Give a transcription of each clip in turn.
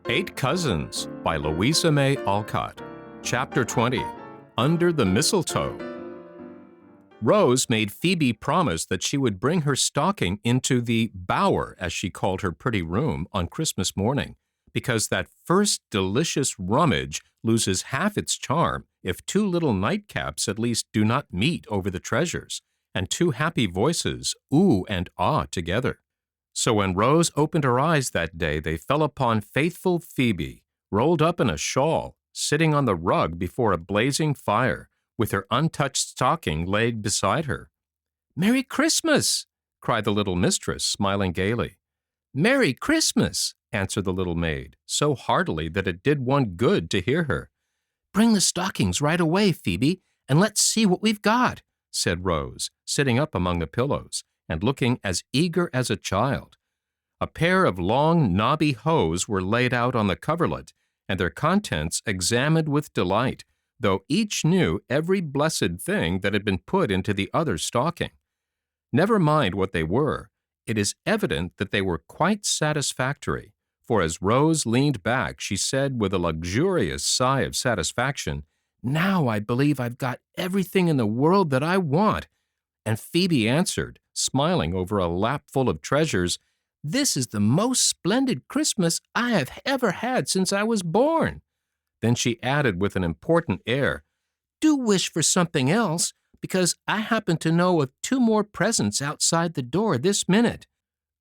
Eight Cousins by Louisa May Alcott. Chapter 20. Under the Mistletoe. Rose made Phebe promise that she would bring her stocking into the bower, as she called her pretty room, on Christmas morning, because that first delicious rummage loses half its charm if two little nightcaps at least do not meet over the treasures, and two happy voices ooh and ah together. So when Rose opened her eyes that day, they fell upon faithful Phebe, rolled up in a shawl, sitting on the rug before a blazing fire, with her untouched stocking laid beside her. "Merry Christmas!" cried the little mistress, smiling gaily. "Merry Christmas!" answered the little maid, so heartily that it did one good to hear her. "Bring the stockings right away, Phebe, and let's see what we've got," said Rose, sitting up among the pillows, and looking as eager as a child. A pair of long, knobby hose were laid out on the coverlet, and their contents examined with delight, though each knew every blessed thing that had been put into the other's stocking. Never mind what they were, it is evident that they were quite satisfactory, for as Rose leaned back, she said with a luxurious sigh of satisfaction, "Now I believe I've got everything in the world that I want." And Phebe answered, smiling over a lap full of treasures, "This is the most splendid Christmas I have ever had since I was born." Then she added with an important air, "Do wish for something else, because I happen to know of two more presents outside the door this minute."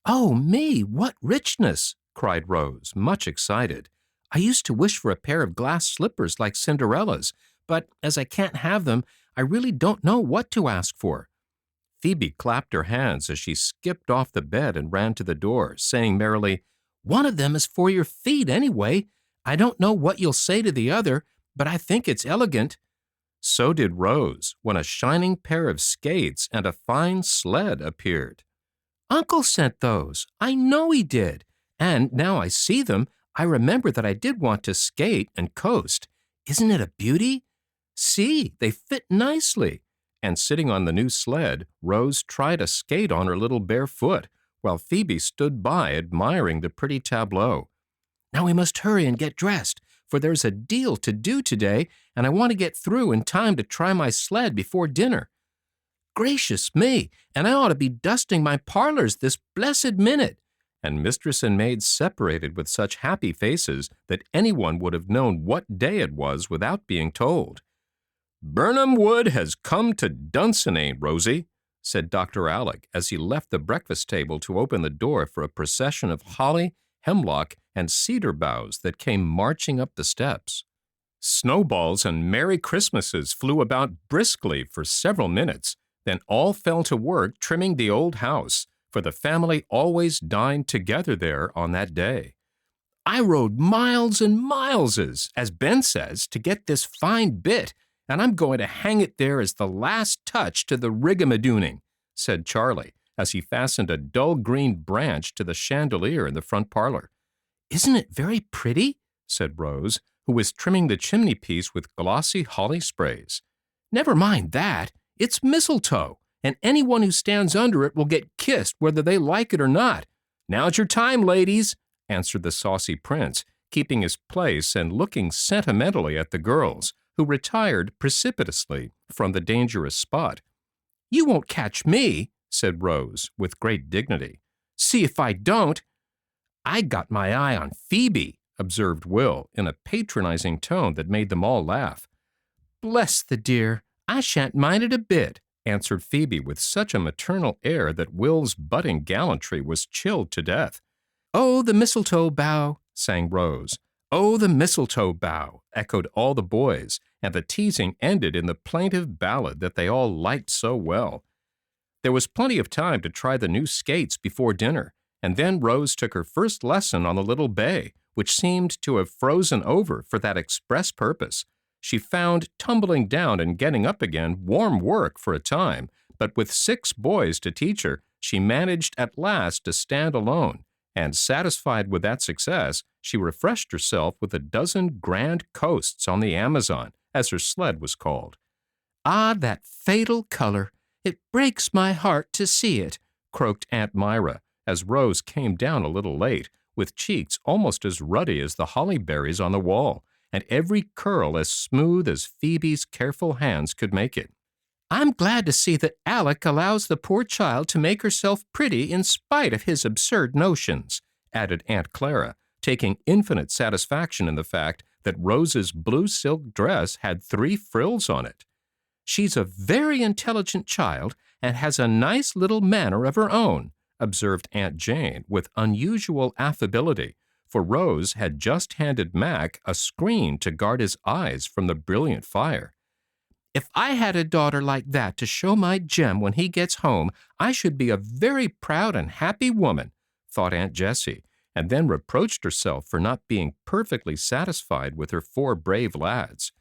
"Oh, me, what richness!" cried Rose, much excited. "I used to wish for a pair of glass slippers like Cinderella's, but as I can't have them, I really don't know what to ask for." Phebe clapped her hands as she skipped off the bed and ran to the door, saying merrily, "One of them is for your feet, anyway. I don't know what you'll say to the other, but I think it's elegant." So did Rose, when a shining pair of skates and a fine sled appeared. "Uncle sent those. I know he did. And now I see them, I remember that I did want to skate and coast. Isn't it a beauty? See, they fit nicely." And sitting on the new sled, Rose tried a skate on her little bare foot, while Phebe stood by admiring the pretty tableau. "Now we must hurry and get dressed, for there's a deal to do today, and I want to get through in time to try my sled before dinner. Gracious me, and I ought to be dusting my parlors this blessed minute." And mistress and maid separated with such happy faces that anyone would have known what day it was without being told. "Birnam Wood has come to Dunsinane, Rosie," said Dr. Alec as he left the breakfast table to open the door for a procession of holly, hemlock, and cedar boughs that came marching up the steps. Snowballs and Merry Christmases flew about briskly for several minutes, then all fell to work trimming the old house, for the family always dined together there on that day. "I rode miles and mileses, as Ben says, to get this fine bit, and I'm going to hang it there as the last touch to the rigamadooning," said Charlie, as he fastened a dull green branch to the chandelier in the front parlor. "Isn't it very pretty?" said Rose, who was trimming the chimney-piece with glossy holly sprays. "Never mind that. It's mistletoe, and anyone who stands under it will get kissed whether they like it or not. Now's your time, ladies," answered the saucy prince, keeping his place and looking sentimentally at the girls, who retired precipitously from the dangerous spot. "You won't catch me," said Rose, with great dignity. "See if I don't." "I got my eye on Phebe," observed Will, in a patronizing tone that made them all laugh. "Bless the dear, I shan't mind it a bit," answered Phebe with such a maternal air that Will's budding gallantry was chilled to death. "Oh, the mistletoe bough," sang Rose. "Oh, the mistletoe bough," echoed all the boys, and the teasing ended in the plaintive ballad that they all liked so well. There was plenty of time to try the new skates before dinner, and then Rose took her first lesson on the little bay, which seemed to have frozen over for that express purpose. She found tumbling down and getting up again warm work for a time, but with 6 boys to teach her, she managed at last to stand alone, and satisfied with that success, she refreshed herself with a dozen grand coasts on the Amazon, as her sled was called. "Ah, that fatal color! It breaks my heart to see it," croaked Aunt Myra, as Rose came down a little late, with cheeks almost as ruddy as the holly berries on the wall, and every curl as smooth as Phoebe's careful hands could make it. "I'm glad to see that Alec allows the poor child to make herself pretty in spite of his absurd notions," added Aunt Clara, taking infinite satisfaction in the fact that Rose's blue silk dress had 3 frills on it. "She's a very intelligent child and has a nice little manner of her own," observed Aunt Jane with unusual affability, for Rose had just handed Mac a screen to guard his eyes from the brilliant fire. "If I had a daughter like that to show my gem when he gets home, I should be a very proud and happy woman," thought Aunt Jessie, and then reproached herself for not being perfectly satisfied with her 4 brave lads.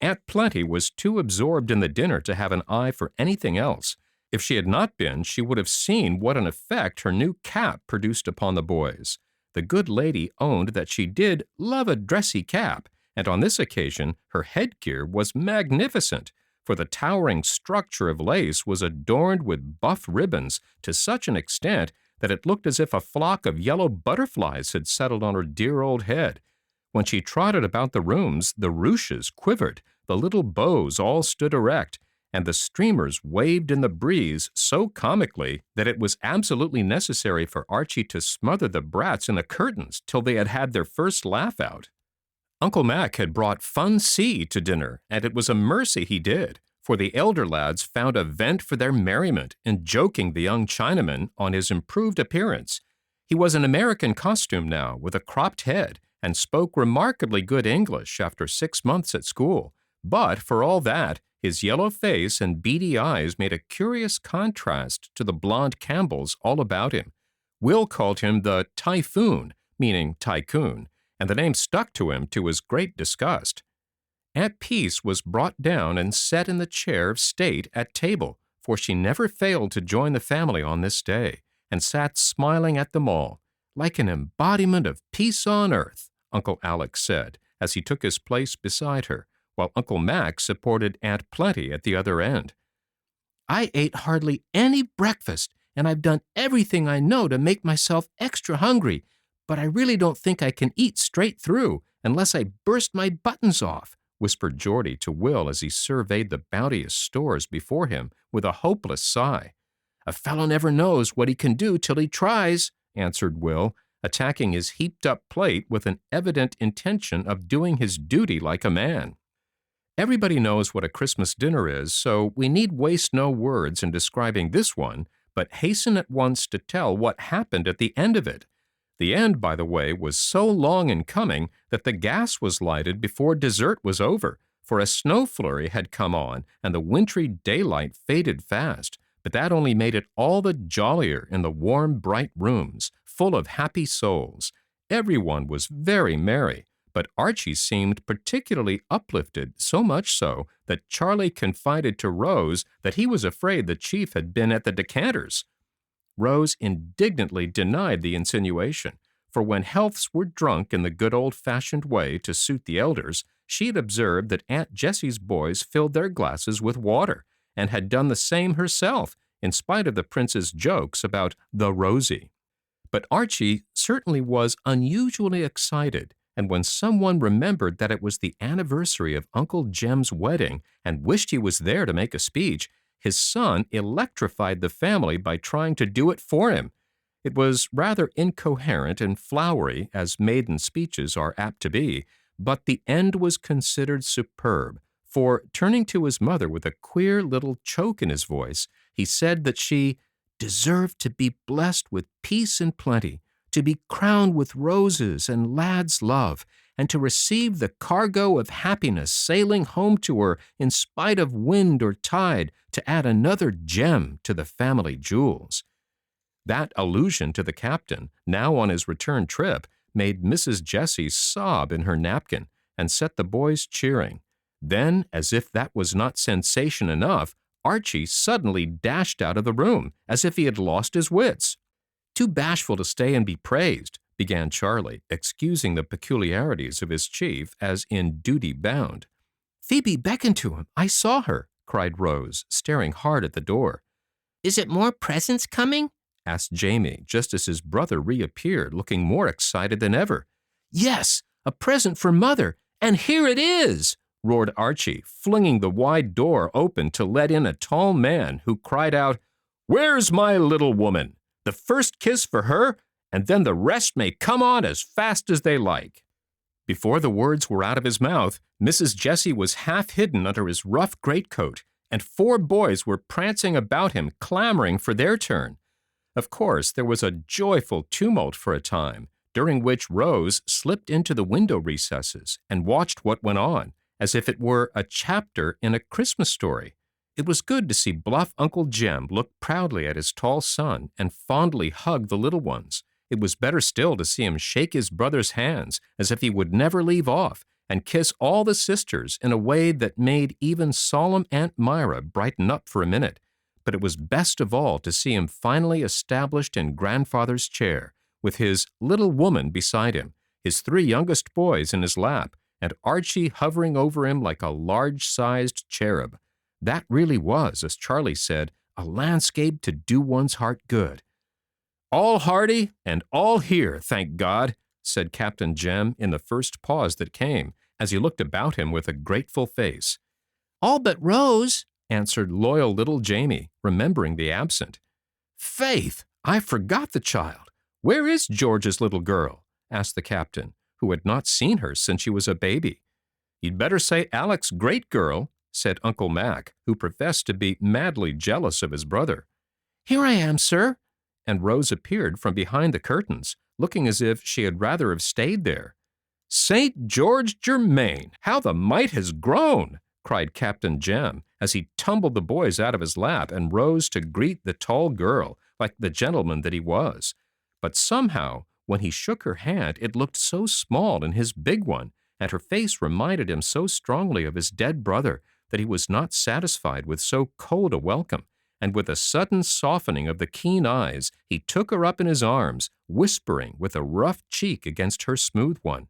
Aunt Plenty was too absorbed in the dinner to have an eye for anything else. If she had not been, she would have seen what an effect her new cap produced upon the boys. The good lady owned that she did love a dressy cap, and on this occasion her headgear was magnificent, for the towering structure of lace was adorned with buff ribbons to such an extent that it looked as if a flock of yellow butterflies had settled on her dear old head. When she trotted about the rooms, the ruches quivered, the little bows all stood erect, and the streamers waved in the breeze so comically that it was absolutely necessary for Archie to smother the brats in the curtains till they had had their first laugh out. Uncle Mac had brought Fun C to dinner, and it was a mercy he did, for the elder lads found a vent for their merriment in joking the young Chinaman on his improved appearance. He was in American costume now, with a cropped head, and spoke remarkably good English after 6 months at school, but for all that, his yellow face and beady eyes made a curious contrast to the blonde Campbells all about him. Will called him the Typhoon, meaning tycoon, and the name stuck to him to his great disgust. Aunt Peace was brought down and set in the chair of state at table, for she never failed to join the family on this day, and sat smiling at them all, "like an embodiment of peace on earth," Uncle Alec said, as he took his place beside her, while Uncle Mac supported Aunt Plenty at the other end. "I ate hardly any breakfast, and I've done everything I know to make myself extra hungry, but I really don't think I can eat straight through unless I burst my buttons off," whispered Geordie to Will as he surveyed the bounteous stores before him with a hopeless sigh. "A fellow never knows what he can do till he tries," answered Will, attacking his heaped-up plate with an evident intention of doing his duty like a man. Everybody knows what a Christmas dinner is, so we need waste no words in describing this one, but hasten at once to tell what happened at the end of it. The end, by the way, was so long in coming that the gas was lighted before dessert was over, for a snow flurry had come on and the wintry daylight faded fast, but that only made it all the jollier in the warm, bright rooms, full of happy souls. Everyone was very merry, but Archie seemed particularly uplifted, so much so that Charlie confided to Rose that he was afraid the chief had been at the decanters. Rose indignantly denied the insinuation, for when healths were drunk in the good old-fashioned way to suit the elders, she had observed that Aunt Jessie's boys filled their glasses with water, and had done the same herself, in spite of the prince's jokes about the Rosie. But Archie certainly was unusually excited, and when someone remembered that it was the anniversary of Uncle Jem's wedding and wished he was there to make a speech, his son electrified the family by trying to do it for him. It was rather incoherent and flowery, as maiden speeches are apt to be, but the end was considered superb, for, turning to his mother with a queer little choke in his voice, he said that she deserved to be blessed with peace and plenty, to be crowned with roses and lad's love, and to receive the cargo of happiness sailing home to her in spite of wind or tide, to add another gem to the family jewels. That allusion to the captain, now on his return trip, made Mrs. Jessie sob in her napkin and set the boys cheering. Then, as if that was not sensation enough, Archie suddenly dashed out of the room, as if he had lost his wits. "Too bashful to stay and be praised," began Charlie, excusing the peculiarities of his chief as in duty bound. "Phoebe beckoned to him. I saw her," cried Rose, staring hard at the door. "Is it more presents coming?" asked Jamie, just as his brother reappeared, looking more excited than ever. "Yes, a present for Mother, and here it is!" roared Archie, flinging the wide door open to let in a tall man who cried out, "Where's my little woman? The first kiss for her, and then the rest may come on as fast as they like." Before the words were out of his mouth, Mrs. Jessie was half hidden under his rough greatcoat, and 4 boys were prancing about him, clamoring for their turn. Of course, there was a joyful tumult for a time, during which Rose slipped into the window recesses and watched what went on, as if it were a chapter in a Christmas story. It was good to see bluff Uncle Jem look proudly at his tall son and fondly hug the little ones. It was better still to see him shake his brother's hands as if he would never leave off, and kiss all the sisters in a way that made even solemn Aunt Myra brighten up for a minute. But it was best of all to see him finally established in Grandfather's chair, with his little woman beside him, his 3 youngest boys in his lap, and Archie hovering over him like a large-sized cherub. That really was, as Charlie said, a landscape to do one's heart good. "All hearty and all here, thank God," said Captain Jem in the first pause that came, as he looked about him with a grateful face. "All but Rose," answered loyal little Jamie, remembering the absent. "Faith, I forgot the child. Where is George's little girl?" asked the captain, who had not seen her since she was a baby. "You'd better say Alec's great girl," said Uncle Mac, who professed to be madly jealous of his brother. "Here I am, sir," and Rose appeared from behind the curtains, looking as if she had rather have stayed there. "St. George Germain, how the mite has grown!" cried Captain Jem, as he tumbled the boys out of his lap and rose to greet the tall girl, like the gentleman that he was. But somehow, when he shook her hand, it looked so small in his big one, and her face reminded him so strongly of his dead brother, that he was not satisfied with so cold a welcome, and with a sudden softening of the keen eyes, he took her up in his arms, whispering with a rough cheek against her smooth one,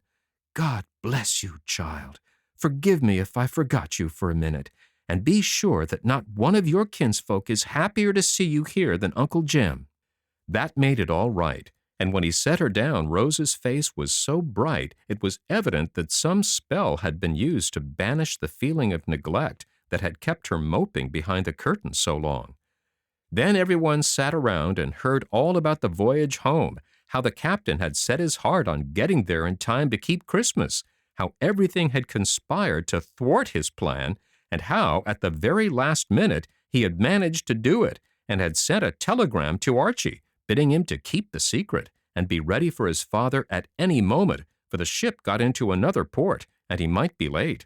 "God bless you, child. Forgive me if I forgot you for a minute, and be sure that not one of your kinsfolk is happier to see you here than Uncle Jem." That made it all right, and when he set her down, Rose's face was so bright it was evident that some spell had been used to banish the feeling of neglect that had kept her moping behind the curtain so long. Then everyone sat around and heard all about the voyage home, how the captain had set his heart on getting there in time to keep Christmas, how everything had conspired to thwart his plan, and how, at the very last minute, he had managed to do it, and had sent a telegram to Archie, bidding him to keep the secret, and be ready for his father at any moment, for the ship got into another port, and he might be late.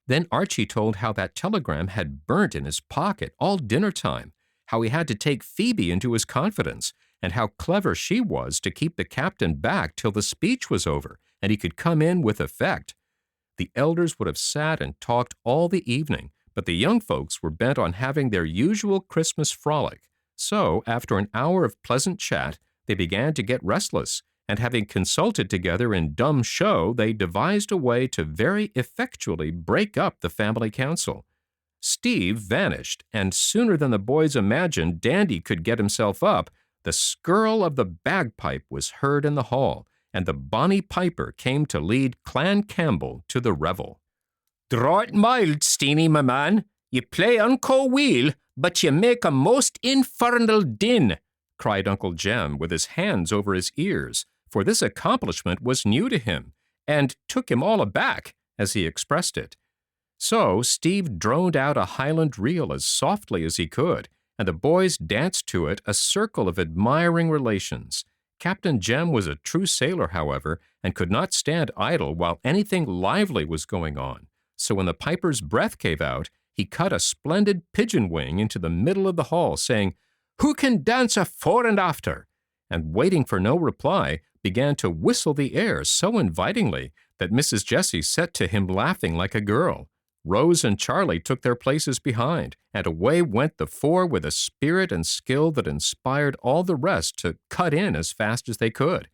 Then Archie told how that telegram had burnt in his pocket all dinner time, how he had to take Phebe into his confidence, and how clever she was to keep the captain back till the speech was over, and he could come in with effect. The elders would have sat and talked all the evening, but the young folks were bent on having their usual Christmas frolic. So, after an hour of pleasant chat, they began to get restless, and having consulted together in dumb show, they devised a way to very effectually break up the family council. Steve vanished, and sooner than the boys imagined Dandy could get himself up, the skirl of the bagpipe was heard in the hall, and the bonny piper came to lead Clan Campbell to the revel. "Draw it mild, Steenie, my man. You play unco weel, but you make a most infernal din," cried Uncle Jem with his hands over his ears, for this accomplishment was new to him, and took him all aback, as he expressed it. So Steve droned out a Highland reel as softly as he could, and the boys danced to it a circle of admiring relations. Captain Jem was a true sailor, however, and could not stand idle while anything lively was going on. So when the piper's breath gave out, he cut a splendid pigeon wing into the middle of the hall, saying, "Who can dance a fore and after?" and waiting for no reply, began to whistle the air so invitingly that Mrs. Jessie set to him laughing like a girl. Rose and Charlie took their places behind, and away went the 4 with a spirit and skill that inspired all the rest to cut in as fast as they could.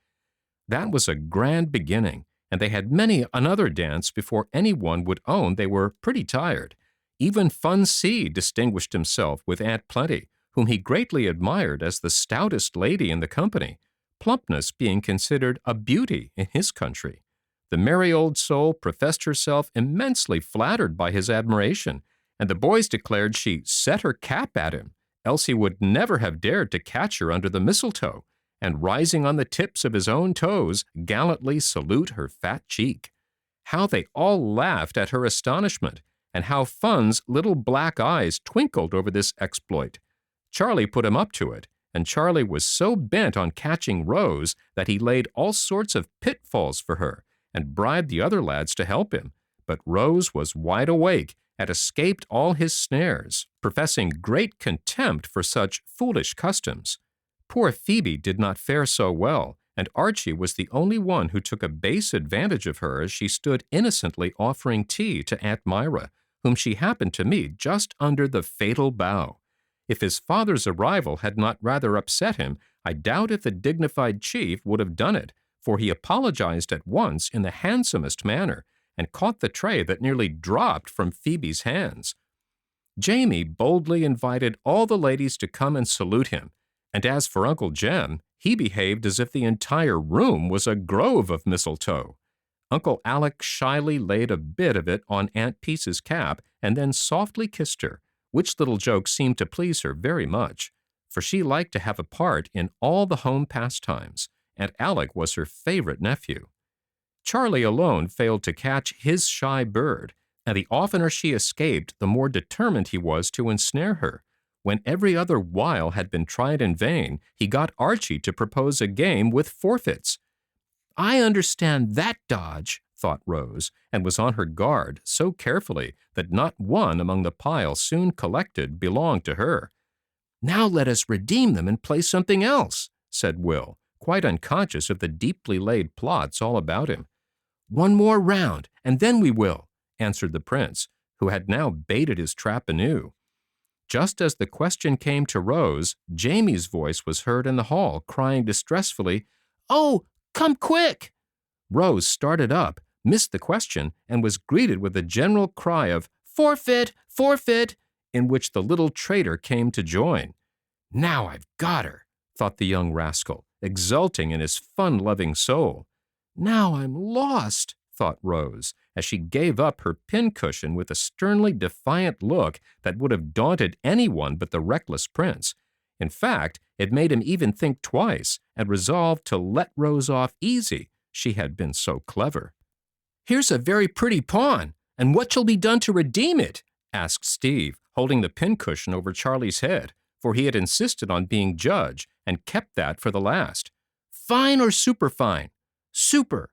That was a grand beginning, and they had many another dance before anyone would own they were pretty tired. Even Fun C distinguished himself with Aunt Plenty, whom he greatly admired as the stoutest lady in the company, plumpness being considered a beauty in his country. The merry old soul professed herself immensely flattered by his admiration, and the boys declared she set her cap at him, else he would never have dared to catch her under the mistletoe, and rising on the tips of his own toes, gallantly salute her fat cheek. How they all laughed at her astonishment, and how Fun's little black eyes twinkled over this exploit. Charlie put him up to it, and Charlie was so bent on catching Rose that he laid all sorts of pitfalls for her, and bribed the other lads to help him. But Rose was wide awake, and escaped all his snares, professing great contempt for such foolish customs. Poor Phebe did not fare so well, and Archie was the only one who took a base advantage of her as she stood innocently offering tea to Aunt Myra, whom she happened to meet just under the fatal bough. If his father's arrival had not rather upset him, I doubt if the dignified chief would have done it, for he apologized at once in the handsomest manner, and caught the tray that nearly dropped from Phoebe's hands. Jamie boldly invited all the ladies to come and salute him, and as for Uncle Jem, he behaved as if the entire room was a grove of mistletoe. Uncle Alec shyly laid a bit of it on Aunt Peace's cap and then softly kissed her, which little joke seemed to please her very much, for she liked to have a part in all the home pastimes, and Alec was her favorite nephew. Charlie alone failed to catch his shy bird, and the oftener she escaped, the more determined he was to ensnare her. When every other wile had been tried in vain, he got Archie to propose a game with forfeits. I understand that dodge, thought Rose, and was on her guard so carefully that not one among the pile soon collected belonged to her. Now let us redeem them and play something else, said Will, quite unconscious of the deeply laid plots all about him. One more round, and then we will, answered the prince, who had now baited his trap anew. Just as the question came to Rose, Jamie's voice was heard in the hall, crying distressfully, "Oh, come quick!" Rose started up, missed the question, and was greeted with a general cry of "Forfeit! Forfeit!" in which the little traitor came to join. Now I've got her, thought the young rascal, exulting in his fun-loving soul. Now I'm lost, thought Rose, as she gave up her pincushion with a sternly defiant look that would have daunted anyone but the reckless prince. In fact, it made him even think twice, and resolved to let Rose off easy, she had been so clever. "Here's a very pretty pawn, and what shall be done to redeem it?" asked Steve, holding the pincushion over Charlie's head, for he had insisted on being judge, and kept that for the last. "Fine or superfine?" "Super."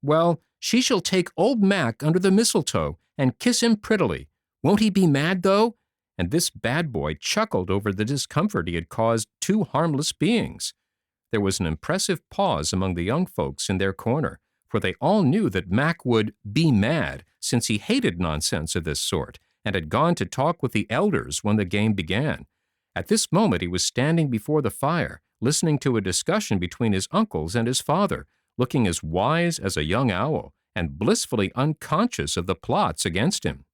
Well, she shall take old Mac under the mistletoe and kiss him prettily. Won't he be mad, though?" And this bad boy chuckled over the discomfort he had caused two harmless beings. There was an impressive pause among the young folks in their corner, for they all knew that Mac would be mad, since he hated nonsense of this sort, and had gone to talk with the elders when the game began. At this moment he was standing before the fire, listening to a discussion between his uncles and his father, looking as wise as a young owl, and blissfully unconscious of the plots against him.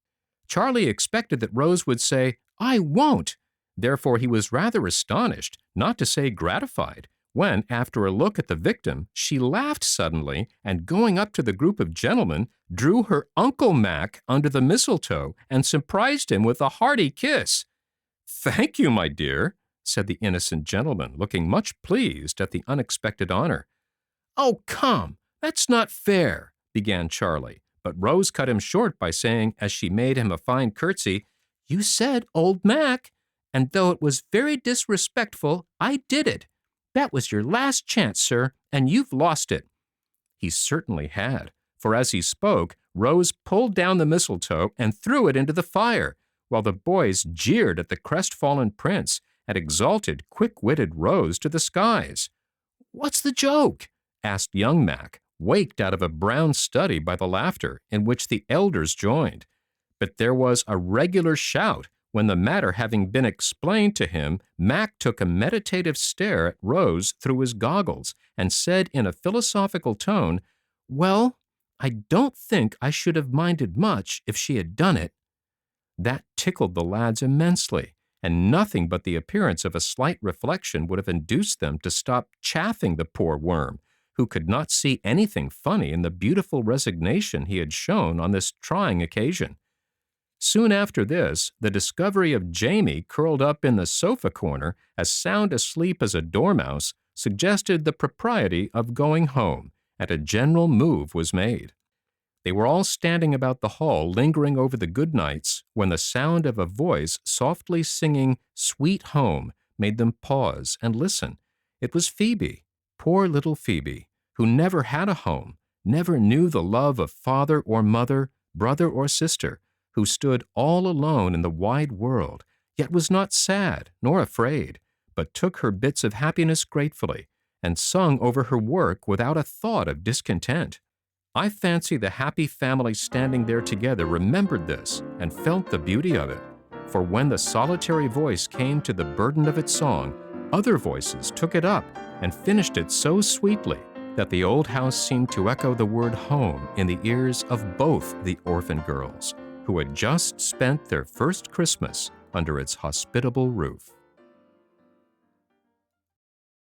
Charlie expected that Rose would say, "I won't." Therefore he was rather astonished, not to say gratified, when, after a look at the victim, she laughed suddenly, and going up to the group of gentlemen, drew her Uncle Mac under the mistletoe and surprised him with a hearty kiss. "Thank you, my dear," said the innocent gentleman, looking much pleased at the unexpected honor. "Oh, come, that's not fair," began Charlie, but Rose cut him short by saying, as she made him a fine curtsy, "You said old Mac, and though it was very disrespectful, I did it. That was your last chance, sir, and you've lost it." He certainly had, for as he spoke, Rose pulled down the mistletoe and threw it into the fire, while the boys jeered at the crestfallen prince and exalted quick-witted Rose to the skies. "What's the joke?" asked young Mac, waked out of a brown study by the laughter, in which the elders joined. But there was a regular shout, when the matter having been explained to him, Mac took a meditative stare at Rose through his goggles, and said in a philosophical tone, "Well, I don't think I should have minded much if she had done it." That tickled the lads immensely, and nothing but the appearance of a slight reflection would have induced them to stop chaffing the poor worm, who could not see anything funny in the beautiful resignation he had shown on this trying occasion. Soon after this, the discovery of Jamie curled up in the sofa corner, as sound asleep as a dormouse, suggested the propriety of going home, and a general move was made. They were all standing about the hall lingering over the good nights when the sound of a voice softly singing "Sweet Home" made them pause and listen. It was Phebe, poor little Phebe, who never had a home, never knew the love of father or mother, brother or sister, who stood all alone in the wide world, yet was not sad nor afraid, but took her bits of happiness gratefully, and sung over her work without a thought of discontent. I fancy the happy family standing there together remembered this and felt the beauty of it, for when the solitary voice came to the burden of its song, other voices took it up and finished it so sweetly that the old house seemed to echo the word home in the ears of both the orphan girls, who had just spent their first Christmas under its hospitable roof.